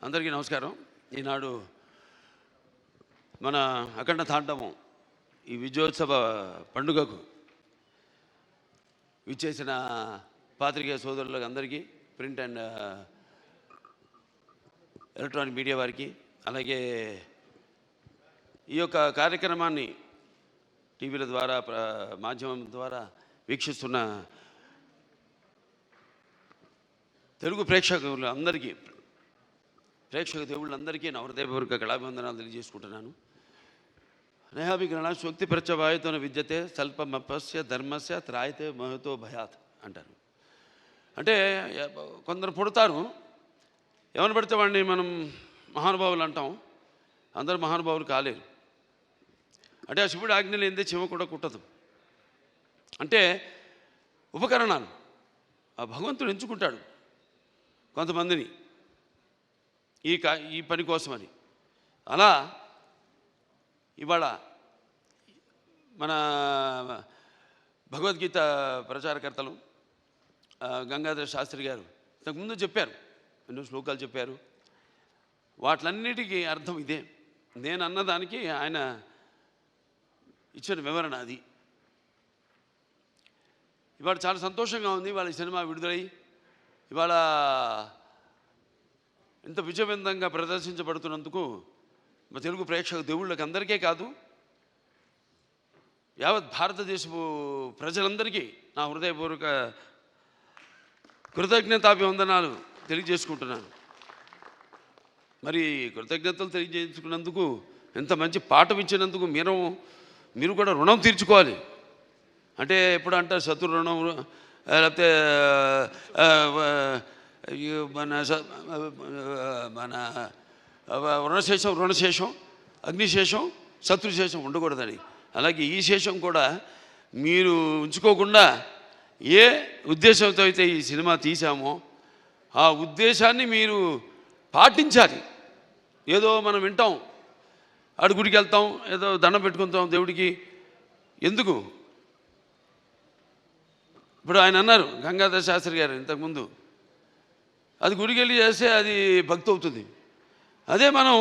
అందరికీ నమస్కారం. ఈనాడు మన అఖండ తాండవం ఈ విజయోత్సవ పండుగకు విచ్చేసిన పాత్రికేయ సోదరులకు అందరికీ, ప్రింట్ అండ్ ఎలక్ట్రానిక్ మీడియా వారికి, అలాగే ఈ యొక్క కార్యక్రమాన్ని టీవీల ద్వారా మాధ్యమం ద్వారా వీక్షిస్తున్న తెలుగు ప్రేక్షక దేవుళ్ళందరికీ నా హృదయపూర్వక కళాభివందనాలు తెలియజేసుకుంటున్నాను. నేహాభిగ్రహణ శక్తి ప్రత్యవాయుతోన విద్యతే స్వల్పమపస్య ధర్మస్య త్రాయతే మహతో భయాత్ అంటారు. అంటే కొందరు పుడతారు, ఎవరిని పడితే వాడిని మనం మహానుభావులు అంటాం. అందరూ మహానుభావులు కాలేరు. అంటే ఆ శివుడు ఆజ్ఞ లేనిదే చెమ కూడా కుట్టదు. అంటే ఉపకరణాలు ఆ భగవంతుడు ఎంచుకుంటాడు కొంతమందిని ఈ పని కోసమని. అలా ఇవాళ మన భగవద్గీత ప్రచారకర్తలు గంగాధర శాస్త్రి గారు ఇంతకుముందు చెప్పారు, ఎన్నో శ్లోకాలు చెప్పారు. వాటిలన్నిటికీ అర్థం ఇదే. నేను అన్నదానికి ఆయన ఇచ్చిన వివరణ అది. ఇవాళ చాలా సంతోషంగా ఉంది. ఇవాళ ఈ సినిమా విడుదలై ఇవాళ ఇంత విజయవంతంగా ప్రదర్శించబడుతున్నందుకు మా తెలుగు ప్రేక్షక దేవుళ్ళకి అందరికీ కాదు, యావత్ భారతదేశపు ప్రజలందరికీ నా హృదయపూర్వక కృతజ్ఞతాభివందనాలు తెలియజేసుకుంటున్నాను. మరి కృతజ్ఞతలు తెలియజేసుకున్నందుకు, ఎంత మంచి పాఠం ఇచ్చినందుకు మీరు కూడా రుణం తీర్చుకోవాలి. అంటే ఎప్పుడు అంటారు శత్రు రుణం, లేకపోతే మన రుణశేషం అగ్నిశేషం శత్రుశేషం ఉండకూడదని. అలాగే ఈ శేషం కూడా మీరు ఉంచుకోకుండా ఏ ఉద్దేశంతో అయితే ఈ సినిమా తీసామో ఆ ఉద్దేశాన్ని మీరు పాటించాలి. ఏదో మనం వింటాం, గుడికి వెళ్తాం, ఏదో దండం పెట్టుకుంటాం దేవుడికి. ఎందుకు? ఇప్పుడు ఆయన అన్నారు గంగాధర శాస్త్రి గారు ఇంతకుముందు, అది గుడికి వెళ్ళి చేస్తే అది భక్తి అవుతుంది. అదే మనం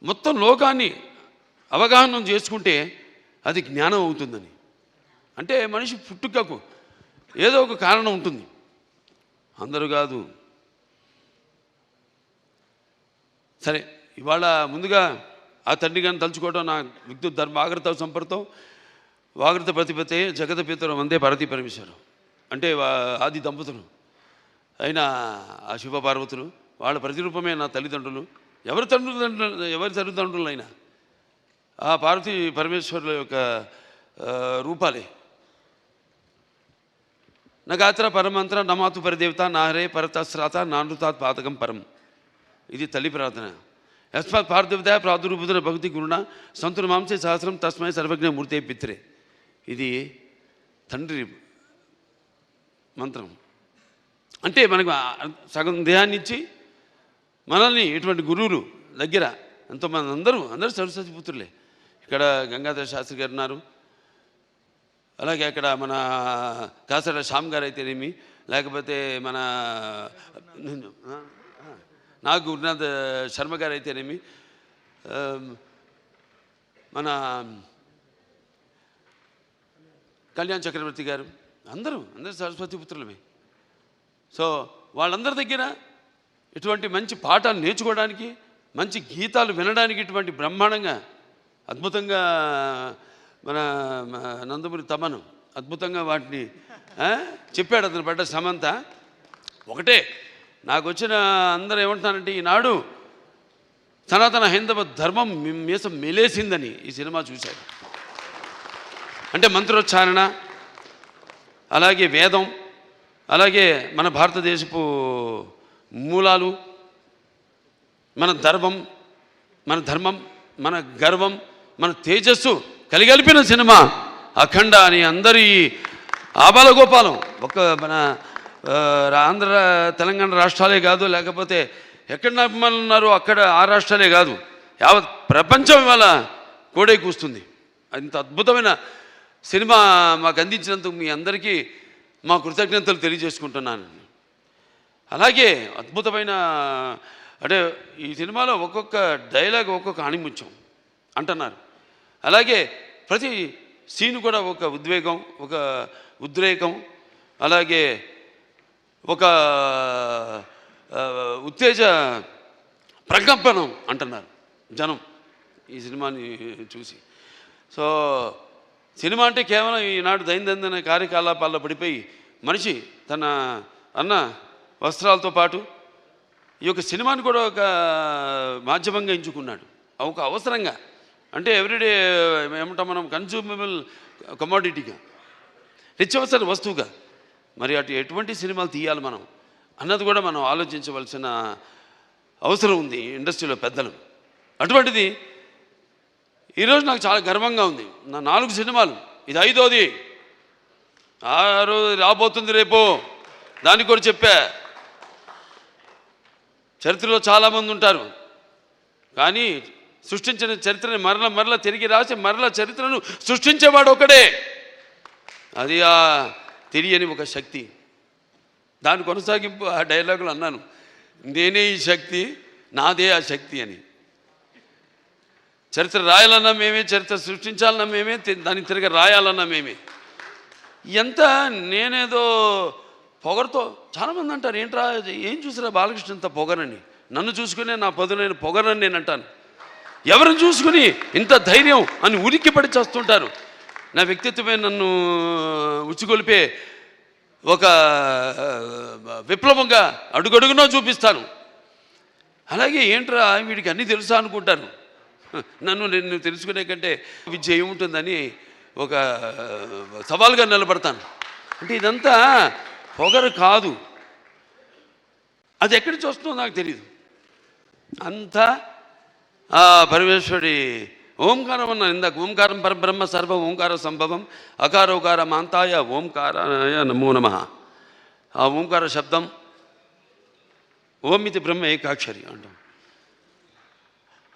మొత్తం లోకాన్ని అవగాహన చేసుకుంటే అది జ్ఞానం అవుతుందని. అంటే మనిషి పుట్టుకకు ఏదో ఒక కారణం ఉంటుంది, అందరూ కాదు. సరే, ఇవాళ ముందుగా ఆ తండ్రి గారిని తలుచుకోవడం, నా విద్యుత్ ధర్మ ఆగ్రత సంపర్తం వాగ్రత ప్రతిపతే జగత పితరం వందే భారతీ పరమేశ్వరం. అంటే ఆది దంపతులు అయిన ఆ శివపార్వతులు, వాళ్ళ ప్రతిరూపమే నా తల్లిదండ్రులు. ఎవరి తల్లిదండ్రులైనా ఆ పార్వతీ పరమేశ్వరుల యొక్క రూపాలే. నగాత్ర పరమంత్ర నమాతు పరిదేవత నాహరే పరతశ్రాత నానృతాత్ పాతకం పరం. ఇది తల్లి ప్రార్థన. యస్మాత్ పార్థివత ప్రాదుర్భుతుల భక్తి గురుణ సంతుల మాంసే సహస్రం తస్మై సర్వజ్ఞ మూర్తే పిత్రే. ఇది తండ్రి మంత్రం. అంటే మనకు సగం దేహాన్ని ఇచ్చి మనల్ని ఇటువంటి గురువులు దగ్గర ఎంతోమంది, అందరూ సరస్వతి పుత్రులే. ఇక్కడ గంగాధర శాస్త్రి గారు ఉన్నారు, అలాగే అక్కడ మన కాసర శ్యామ్ గారు అయితేనేమి, లేకపోతే మన నాగ్ గురునాథ్ శర్మ గారు అయితేనేమి, మన కళ్యాణ్ చక్రవర్తి గారు, అందరూ సరస్వతి పుత్రులమే. సో వాళ్ళందరి దగ్గర ఇటువంటి మంచి పాఠాలు నేర్చుకోవడానికి, మంచి గీతాలు వినడానికి ఇటువంటి బ్రహ్మాండంగా అద్భుతంగా మన నందమూరి తమను అద్భుతంగా వాటిని చెప్పాడు. అతను పడ్డ శ్రమంతా ఒకటే. నాకు వచ్చిన అందరూ ఏమంటున్నారంటే, ఈనాడు సనాతన హైందవ ధర్మం మీసం మెలేసిందని ఈ సినిమా చూశాడు. అంటే మంత్రోచ్చారణ, అలాగే వేదం, అలాగే మన భారతదేశపు మూలాలు, మన ధర్మం, మన గర్వం, మన తేజస్సు కలిగలిపిన సినిమా అఖండ అని అందరి ఆబాలగోపాలం. ఒక మన ఆంధ్ర తెలంగాణ రాష్ట్రాలే కాదు, లేకపోతే ఎక్కడ అభిమానులు ఉన్నారో అక్కడ ఆ రాష్ట్రాలే కాదు, యావత్ ప్రపంచం ఇవాళ కోడే కూస్తుంది. అంత అద్భుతమైన సినిమా మాకు అందించినందుకు మీ అందరికీ మా కృతజ్ఞతలు తెలియజేసుకుంటున్నాను. అలాగే అద్భుతమైన అంటే ఈ సినిమాలో ఒక్కొక్క డైలాగ్ ఒక్కొక్క ఆణిముత్యం అంటున్నారు. అలాగే ప్రతి సీన్ కూడా ఒక ఉద్వేగం, ఒక ఉద్రేకం, అలాగే ఒక ఉత్తేజ ప్రకంపనం అంటున్నారు జనం ఈ సినిమాని చూసి. సో సినిమా అంటే కేవలం ఈనాడు దైనందిన కార్యకలాపాల్లో పడిపోయి మనిషి తన అన్న వస్త్రాలతో పాటు ఈ యొక్క సినిమాని కూడా ఒక మాధ్యమంగా ఎంచుకున్నాడు, ఒక అవసరంగా. అంటే ఎవ్రీడే ఏమంటాం మనం, కన్జ్యూమబుల్ కమోడిటీగా, నిత్యవసర వస్తువుగా. మరి ఎటువంటి సినిమాలు తీయాలి మనం అన్నది కూడా మనం ఆలోచించవలసిన అవసరం ఉంది ఇండస్ట్రీలో పెద్దలు. అటువంటిది ఈరోజు నాకు చాలా గర్వంగా ఉంది. నా 4 సినిమాలు, ఇది 5వది, 6 రాబోతుంది రేపు. దానికి కూడా చెప్పా, చరిత్రలో చాలామంది ఉంటారు, కానీ సృష్టించిన చరిత్రని మరల తిరిగి రాసి మరల చరిత్రను సృష్టించేవాడు ఒకడే. అది ఆ తెలియని ఒక శక్తి. దాని కొనసాగింపు ఆ డైలాగులు అన్నాను, నేనే ఈ శక్తి, నాదే ఆ శక్తి అని. చరిత్ర రాయాలన్నా మేమే, చరిత్ర సృష్టించాలన్నా మేమే, దానికి తిరిగి రాయాలన్నా మేమే. ఎంత నేనేదో పొగరుతో చాలామంది అంటారు, ఏంట్రా ఏం చూసిరా బాలకృష్ణ ఇంత పొగరని. నన్ను చూసుకునే నా పదునైన పొగరని నేను అంటాను. ఎవరిని చూసుకుని ఇంత ధైర్యం అని ఉలిక్కిపడి చేస్తుంటారు. నా వ్యక్తిత్వమే నన్ను ఉచ్చిగొలిపే ఒక విప్లవంగా అడుగడుగునో చూపిస్తాను. అలాగే ఏంట్రా వీడికి అన్నీ తెలుసా అనుకుంటాను. నేను తెలుసుకునే కంటే విద్య ఏముంటుందని ఒక సవాల్గా నిలబడతాను. అంటే ఇదంతా పొగరు కాదు, అది ఎక్కడి నుంచి వస్తుందో నాకు తెలియదు. అంతా ఆ పరమేశ్వరుడి ఓంకారం అన్నాను ఇందాక. ఓంకారం పరబ్రహ్మ సర్వ ఓంకార సంభవం అకారోకార మాంతాయ ఓంకారాయ నమో నమః. ఆ ఓంకార శబ్దం ఓమితి బ్రహ్మ ఏకాక్షరి అంటాం.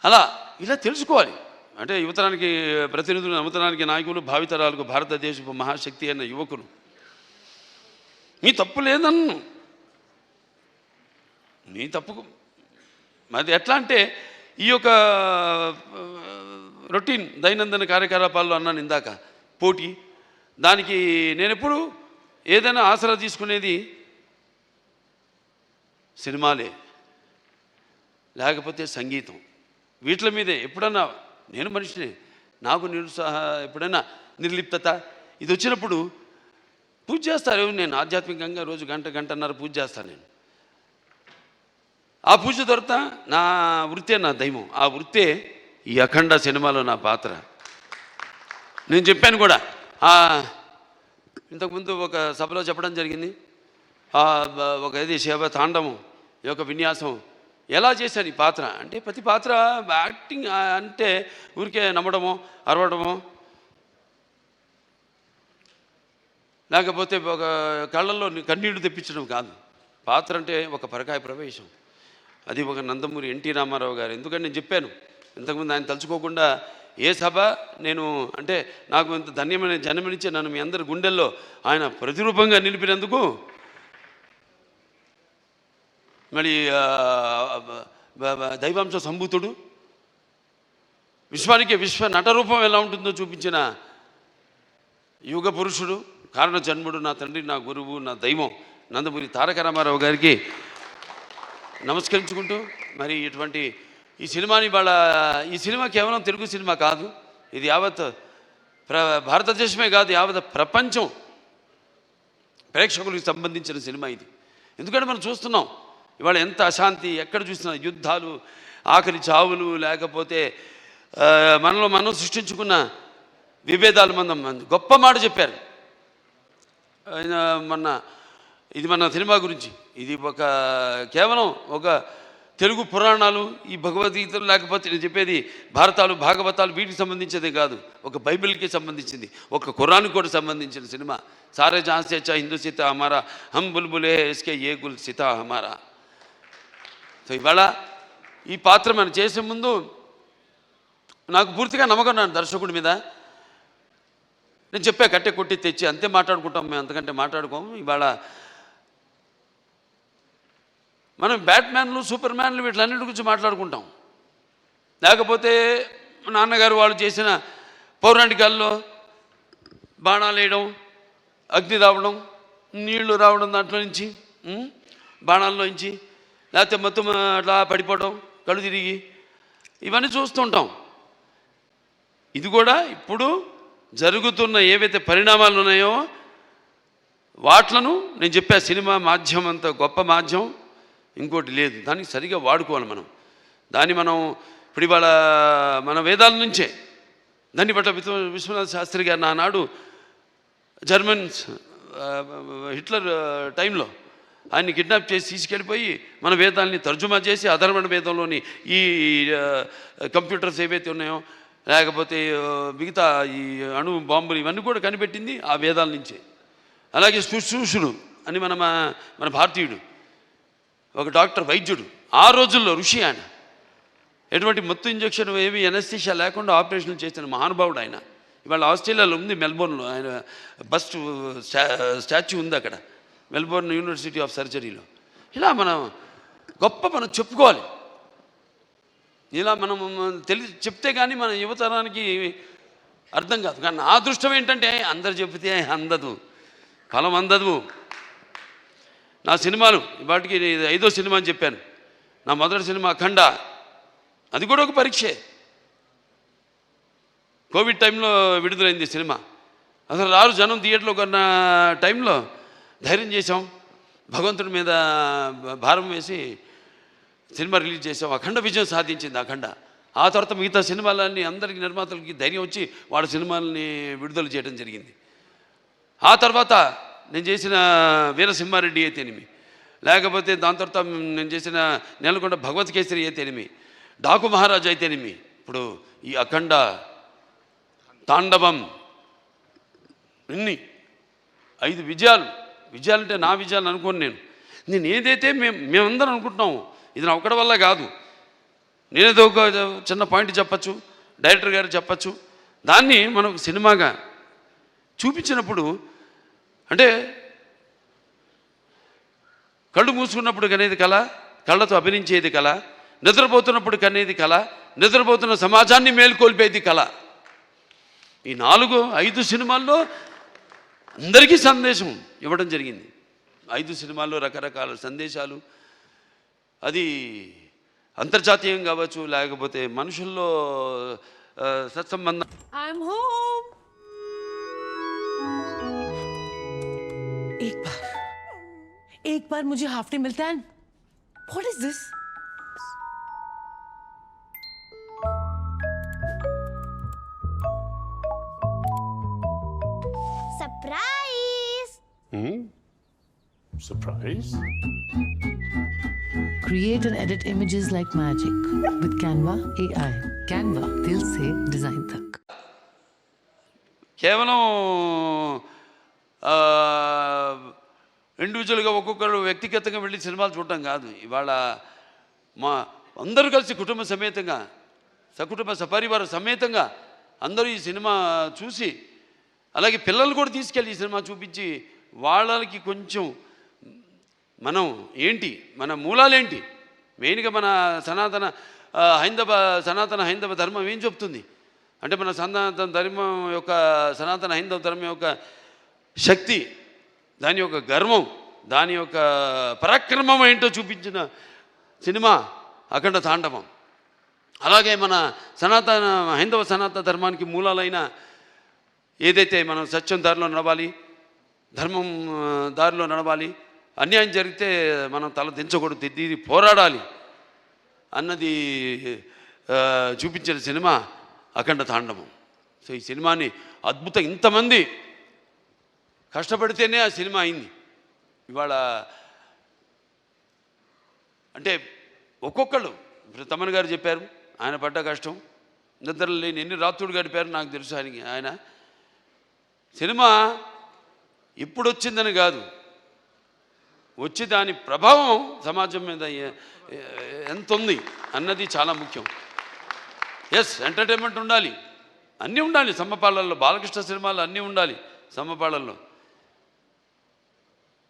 అలా ఇలా తెలుసుకోవాలి. అంటే యువతరానికి ప్రతినిధులు, నవతరానికి నాయకులు, భావితరాలకు భారతదేశపు మహాశక్తి అయిన యువకులు. నీ తప్పు లేదన్ను, నీ తప్పుకు అది ఎట్లా అంటే ఈ యొక్క రొటీన్ దైనందిన కార్యకలాపాల్లో అన్నాను ఇందాక, పోటీ. దానికి నేను ఎప్పుడు ఏదైనా ఆసరా తీసుకునేది సినిమాలే, లేకపోతే సంగీతం. వీటి మీదే ఎప్పుడన్నా నేను మనిషిని, నాకు ఎప్పుడైనా నిర్లిప్తత ఇది వచ్చినప్పుడు పూజ చేస్తారు. నేను ఆధ్యాత్మికంగా రోజు గంటన్నర పూజ చేస్తాను. నేను ఆ పూజ దొరతా నా వృత్తే నా దైవం. ఆ వృత్తే ఈ అఖండ సినిమాలో నా పాత్ర. నేను చెప్పాను కూడా, ఇంతకుముందు ఒక సభలో చెప్పడం జరిగింది. ఒక ఇది శివ తాండవం యొక్క విన్యాసం ఎలా చేశాను ఈ పాత్ర అంటే, ప్రతి పాత్ర యాక్టింగ్ అంటే ఊరికే నమ్మడమో అరవడమో, లేకపోతే ఒక కళ్ళల్లో కన్నీళ్లు తెప్పించడం కాదు. పాత్ర అంటే ఒక పరకాయ ప్రవేశం. అది ఒక నందమూరి ఎన్టీ రామారావు గారు. ఎందుకంటే నేను చెప్పాను ఇంతకుముందు, ఆయన తలుచుకోకుండా ఏ సభ నేను అంటే నాకు ఇంత ధన్యమైన జన్మనిచ్చే నన్ను మీ అందరి గుండెల్లో ఆయన ప్రతిరూపంగా నిలిపినందుకు, మరి దైవాంశ సంభూతుడు, విశ్వానికి విశ్వ నటరూపం ఎలా ఉంటుందో చూపించిన యుగ పురుషుడు, కారణ జన్ముడు, నా తండ్రి, నా గురువు, నా దైవం నందమూరి తారక రామారావు గారికి నమస్కరించుకుంటూ, మరి ఇటువంటి ఈ సినిమాని ఈ సినిమా కేవలం తెలుగు సినిమా కాదు, ఇది యావత్ భారతదేశమే కాదు, యావత్ ప్రపంచం ప్రేక్షకులకు సంబంధించిన సినిమా ఇది. ఎందుకంటే మనం చూస్తున్నాం ఇవాళ ఎంత అశాంతి, ఎక్కడ చూసినా యుద్ధాలు, ఆకలి చావులు, లేకపోతే మనలో మనం సృష్టించుకున్న విభేదాలు. మనం గొప్ప మాట చెప్పారు ఇది మన సినిమా గురించి. ఇది కేవలం ఒక తెలుగు పురాణాలు, ఈ భగవద్గీతలు, లేకపోతే నేను చెప్పేది భారతాలు, భాగవతాలు వీటికి సంబంధించేదే కాదు, ఒక బైబిల్కి సంబంధించింది, ఒక ఖురాన్కి కూడా సంబంధించిన సినిమా. సారే జహాన్ సే అచ్చా హిందూ సీతా హమారా, హమ్ బుల్బులే ఇస్కే ఏ గుల్ సీతా హమారా. సో ఇవాళ ఈ పాత్ర మనం చేసే ముందు నాకు పూర్తిగా నమ్మకం నా దర్శకుడి మీద. నేను చెప్పా, కట్టె కొట్టి తెచ్చి అంతే మాట్లాడుకుంటాం మేము, అంతకంటే మాట్లాడుకోము. ఇవాళ మనం బ్యాట్మ్యాన్లు, సూపర్ మ్యాన్లు వీటిలన్నిటి గురించి మాట్లాడుకుంటాం. లేకపోతే నాన్నగారు వాళ్ళు చేసిన పౌరాణికాల్లో బాణాలు వేయడం, అగ్ని రావడం, నీళ్లు రావడం, దాంట్లో నుంచి బాణాల్లో నుంచి, లేకపోతే మొత్తం అట్లా పడిపోవడం, కళ్ళు తిరిగి, ఇవన్నీ చూస్తుంటాం. ఇది కూడా ఇప్పుడు జరుగుతున్న ఏవైతే పరిణామాలు ఉన్నాయో వాట్లను నేను చెప్పా. సినిమా మాధ్యమం అంత గొప్ప మాధ్యమం ఇంకోటి లేదు. దానికి సరిగా వాడుకోవాలి మనం. దాన్ని మనం ఇప్పుడు ఇవాళ మన వేదాల నుంచే దాన్ని బట్ట విశ్వనాథ శాస్త్రి గారు నానాడు జర్మన్స్ హిట్లర్ టైంలో ఆయన్ని కిడ్నాప్ చేసి తీసుకెళ్ళిపోయి మన వేదాలని తర్జుమా చేసి అధర్వణ వేదంలోని ఈ కంప్యూటర్స్ ఏవైతే ఉన్నాయో, లేకపోతే మిగతా ఈ అణు బాంబులు ఇవన్నీ కూడా కనిపెట్టింది ఆ వేదాల నుంచే. అలాగే శుశ్రూషుడు అని మన భారతీయుడు ఒక డాక్టర్, వైద్యుడు, ఆ రోజుల్లో ఋషి ఆయన. ఎటువంటి మత్తు ఇంజక్షన్ ఏమి ఎనస్థీషియా లేకుండా ఆపరేషన్లు చేసిన మహానుభావుడు ఆయన. ఇవాళ ఆస్ట్రేలియాలో ఉంది, మెల్బోర్న్లో ఆయన బస్ట్ స్టాచ్యూ ఉంది అక్కడ, మెల్బోర్న్ యూనివర్సిటీ ఆఫ్ సర్జరీలో. ఇలా మనం చెప్పుకోవాలి. ఇలా మనం చెప్తే కానీ మన యువతరానికి అర్థం కాదు. కానీ నా అదృష్టం ఏంటంటే అందరు చెబితే అందదు, ఫలం అందదు. నా సినిమాలు ఇవాటికి 5వ సినిమా అని చెప్పాను. నా మొదటి సినిమా అఖండ, అది కూడా ఒక పరీక్షే. కోవిడ్ టైంలో విడుదలైంది సినిమా. అసలు రారు జనం థియేటర్లో కొన్న టైంలో ధైర్యం చేసాం, భగవంతుడి మీద భారం వేసి సినిమా రిలీజ్ చేసాం. అఖండ విజయం సాధించింది అఖండ. ఆ తర్వాత మిగతా సినిమాలన్నీ అందరికీ నిర్మాతలకి ధైర్యం వచ్చి వాళ్ళ సినిమాలని విడుదల చేయడం జరిగింది. ఆ తర్వాత నేను చేసిన వీరసింహారెడ్డి అయితేనేమి, లేకపోతే దాని తర్వాత నేను చేసిన నేలకొండ భగవత్ కేసరి అయితేనేమి, డాకు మహారాజు అయితేనేమి, ఇప్పుడు ఈ అఖండ, తాండవం, ఇన్ని 5 విజయాలంటే నా విజయాలు అనుకోను. నేను ఏదైతే మేమందరం అనుకుంటున్నాము ఇది నా ఒక్కడి వల్ల కాదు. నేనేదో ఒక చిన్న పాయింట్ చెప్పచ్చు, డైరెక్టర్ గారు చెప్పచ్చు, దాన్ని మనకు సినిమాగా చూపించినప్పుడు అంటే కళ్ళు మూసుకున్నప్పుడు కనేది కళ, కళ్ళతో అభినయించేది కళ, నిద్రపోతున్నప్పుడు కనేది కళ, నిద్రపోతున్న సమాజాన్ని మేల్కొల్పేది కళ. ఈ 4-5 సినిమాల్లో అందరికీ సందేశం ఇవ్వడం జరిగింది. 5 సినిమాల్లో రకరకాల సందేశాలు, అది అంతర్జాతీయం కావచ్చు, లేకపోతే మనుషుల్లో సత్సంబంధం. I'm home. एक बार मुझे हाफ डे मिलता है. What is this? Surprise! Surprise? Create and edit images like magic with Canva AI. Canva, दिल से डिजाइन तक. కేవలం ఇండివిజువల్గా ఒక్కొక్కరు వ్యక్తిగతంగా వెళ్ళి సినిమాలు చూడటం కాదు. ఇవాళ మా అందరూ కలిసి కుటుంబ సమేతంగా, సకుటుంబ సపరివార సమేతంగా అందరూ ఈ సినిమా చూసి, అలాగే పిల్లలు కూడా తీసుకెళ్ళి ఈ సినిమా చూపించి వాళ్ళకి కొంచెం మనం ఏంటి, మన మూలాలేంటి, మెయిన్గా మన సనాతన హైందవ ధర్మం ఏం చెప్తుంది అంటే, మన సనాతన ధర్మం యొక్క సనాతన హైందవ ధర్మం యొక్క శక్తి, దాని యొక్క గర్వం, దాని యొక్క పరాక్రమం ఏంటో చూపించిన సినిమా అఖండ తాండవం. అలాగే మన హైందవ సనాతన ధర్మానికి మూలాలైన ఏదైతే మనం సత్యం దారిలో నడవాలి, ధర్మం దారిలో నడవాలి, అన్యాయం జరిగితే మనం తల దించకూడదు, తిరిగి పోరాడాలి అన్నది చూపించిన సినిమా అఖండ తాండవం. సో ఈ సినిమాని ఇంతమంది కష్టపడితేనే ఆ సినిమా అయింది. ఇవాళ అంటే ఒక్కొక్కళ్ళు, ఇప్పుడు తమన్ గారు చెప్పారు ఆయన పడ్డ కష్టం, నిద్ర లేని ఎన్ని రాత్రుడు గడిపారు నాకు తెలుసు. ఆయన సినిమా ఇప్పుడు వచ్చిందని కాదు, వచ్చి దాని ప్రభావం సమాజం మీద ఎంత ఉంది అన్నది చాలా ముఖ్యం. ఎస్, ఎంటర్టైన్మెంట్ ఉండాలి, అన్నీ ఉండాలి సమపాళ్ళల్లో. బాలకృష్ణ సినిమాలు అన్నీ ఉండాలి సమపాళ్ళల్లో,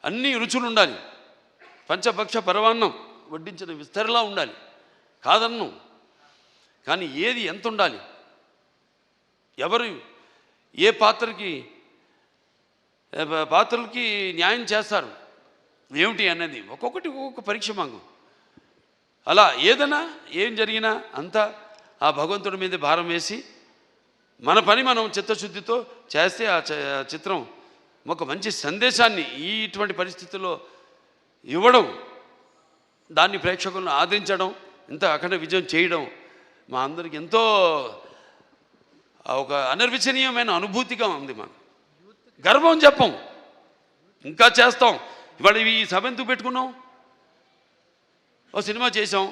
అన్ని రుచులు ఉండాలి. పంచభక్ష పరవాన్నం వడ్డించిన విస్తరిలా ఉండాలి, కాదన్ను. కానీ ఏది ఎంత ఉండాలి, ఎవరు ఏ పాత్రలకి న్యాయం చేస్తారు ఏమిటి అన్నది ఒక్కొక్కటి ఒక్కొక్క పరీక్ష మాకు. అలా ఏదైనా ఏం జరిగినా అంతా ఆ భగవంతుడి మీద భారం వేసి మన పని మనం చిత్తశుద్ధితో చేస్తే ఆ చిత్రం ఒక మంచి సందేశాన్ని ఇటువంటి పరిస్థితుల్లో ఇవ్వడం, దాన్ని ప్రేక్షకులను ఆదరించడం, ఇంత అఖండ విజయం చేయడం మా అందరికి ఎంతో ఒక అనిర్వచనీయమైన అనుభూతిగా ఉంది. మాకు గర్వం చెప్పం, ఇంకా చేస్తాం. ఇవాళ ఈ సభ ఎందుకు పెట్టుకున్నాం? ఓ సినిమా చేసాం,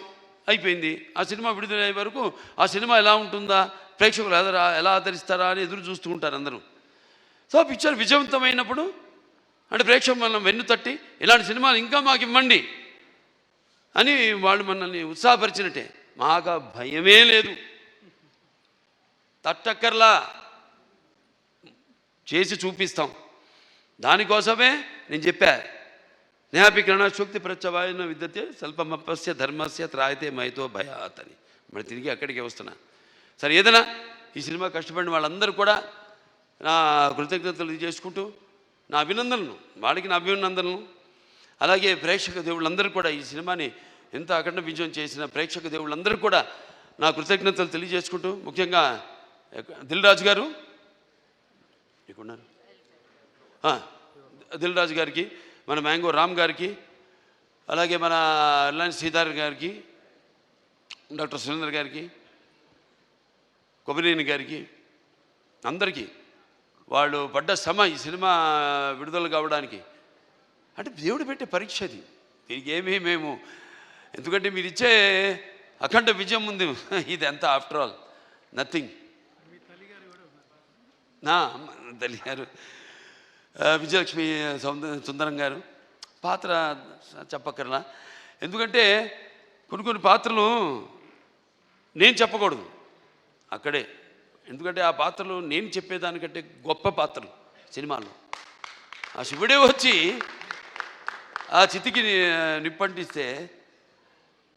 అయిపోయింది. ఆ సినిమా విడుదలయ్యే వరకు ఆ సినిమా ఎలా ఉంటుందా, ప్రేక్షకులు ఎలా ఆదరిస్తారా అని ఎదురు చూస్తూ ఉంటారు అందరూ. సో పిక్చర్ విజయవంతమైనప్పుడు అంటే ప్రేక్షకులు మనం వెన్ను తట్టి ఇలాంటి సినిమాలు ఇంకా మాకు ఇవ్వండి అని వాళ్ళు మనల్ని ఉత్సాహపరిచినట్టే. మాకు భయమే లేదు, తట్టక్కర్లా, చేసి చూపిస్తాం. దానికోసమే నేను చెప్పా, నేహాపికరణ శోక్తి ప్రత్యవాయన విద్యతే స్వల్పమపస్య ధర్మస్య త్రాయితే మైతో భయాత్ అని. మరి తిరిగి అక్కడికే వస్తున్నా. సరే, ఏదైనా ఈ సినిమా కష్టపడిన వాళ్ళందరూ కూడా నా కృతజ్ఞతలు చేసుకుంటూ నా అభినందనలు, వాడికి నా అభినందనలు. అలాగే ప్రేక్షక దేవుళ్ళందరూ కూడా ఈ సినిమాని ఎంత అఖండ విజయం చేసిన ప్రేక్షక దేవుళ్ళందరూ కూడా నా కృతజ్ఞతలు తెలియజేసుకుంటూ, ముఖ్యంగా దిల్ రాజు గారు ఇక్కడున్నారు, దిల్ రాజు గారికి, మన మ్యాంగో రామ్ గారికి, అలాగే మన రిలయన్స్ సీతార్ గారికి, డాక్టర్ సురేందర్ గారికి, కొబ్బరినేని గారికి, అందరికీ వాళ్ళు పడ్డ శ్రమ ఈ సినిమా విడుదల కావడానికి అంటే దేవుడు పెట్టే పరీక్ష అది. దీనికి ఏమీ మేము, ఎందుకంటే మీరు ఇచ్చే అఖండ విజయం ముందు ఇది ఎంత ఆఫ్టర్ ఆల్ నథింగ్. నా తల్లి గారు విజయలక్ష్మి సుందరం గారు పాత్ర చెప్పక్కర్లా, ఎందుకంటే కొన్ని పాత్రలు నేను చెప్పకూడదు అక్కడే, ఎందుకంటే ఆ పాత్రలు నేను చెప్పేదానికంటే గొప్ప పాత్రలు సినిమాల్లో. ఆ శివుడే వచ్చి ఆ చితికి నిప్పంటిస్తే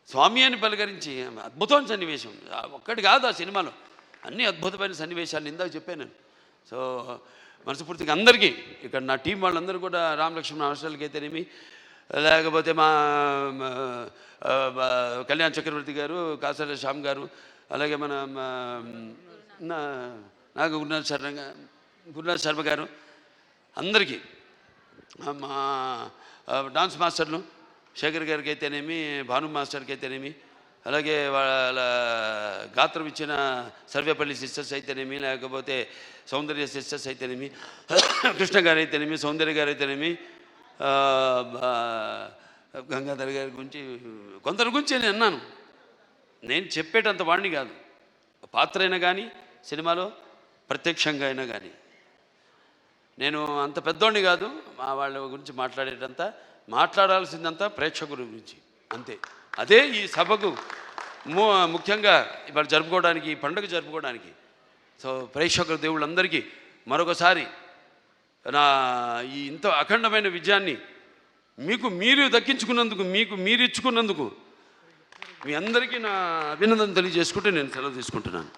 స్వామి అని పలకరించి అద్భుతమైన సన్నివేశం ఒక్కటి కాదు, ఆ సినిమాలో అన్ని అద్భుతమైన సన్నివేశాలు ఇందాక చెప్పాను నేను. సో మనస్ఫూర్తిగా అందరికీ ఇక్కడ నా టీం వాళ్ళందరూ కూడా, రామలక్ష్మణ హాస్టల్కి అయితేనేమి, లేకపోతే మా కళ్యాణ్ చక్రవర్తి గారు, కాసాల శ్యామ్ గారు, అలాగే మన నాకు గురునాథ్ శర్మ గారు, అందరికీ, మా డాన్స్ మాస్టర్లు శేఖర్ గారికి అయితేనేమి, భాను మాస్టర్కి అయితేనేమి, అలాగే వాళ్ళ గాత్రం ఇచ్చిన సర్వేపల్లి సిస్టర్స్ అయితేనేమి, లేకపోతే సౌందర్య సిస్టర్స్ అయితేనేమి, కృష్ణ గారు అయితేనేమి, సౌందర్య గారు అయితేనేమి, గంగాధర్ గారి గురించి కొందరి గురించి నేను అన్నాను. నేను చెప్పేటంత వాడిని కాదు, పాత్ర అయినా కానీ సినిమాలో ప్రత్యక్షంగా అయినా కానీ నేను అంత పెద్దోడిని కాదు. మా వాళ్ళ గురించి మాట్లాడాల్సిందంతా ప్రేక్షకుల గురించి అంతే. అదే ఈ సభకు ముఖ్యంగా ఇవాళ జరుపుకోవడానికి, ఈ పండుగ జరుపుకోవడానికి. సో ప్రేక్షకుల దేవుళ్ళందరికీ మరొకసారి నా ఈ ఇంత అఖండమైన విజయాన్ని మీకు మీరు దక్కించుకున్నందుకు, మీకు మీరు ఇచ్చుకున్నందుకు మీ అందరికీ నా అభినందన తెలియజేసుకుంటూ నేను సెలవు తీసుకుంటున్నాను.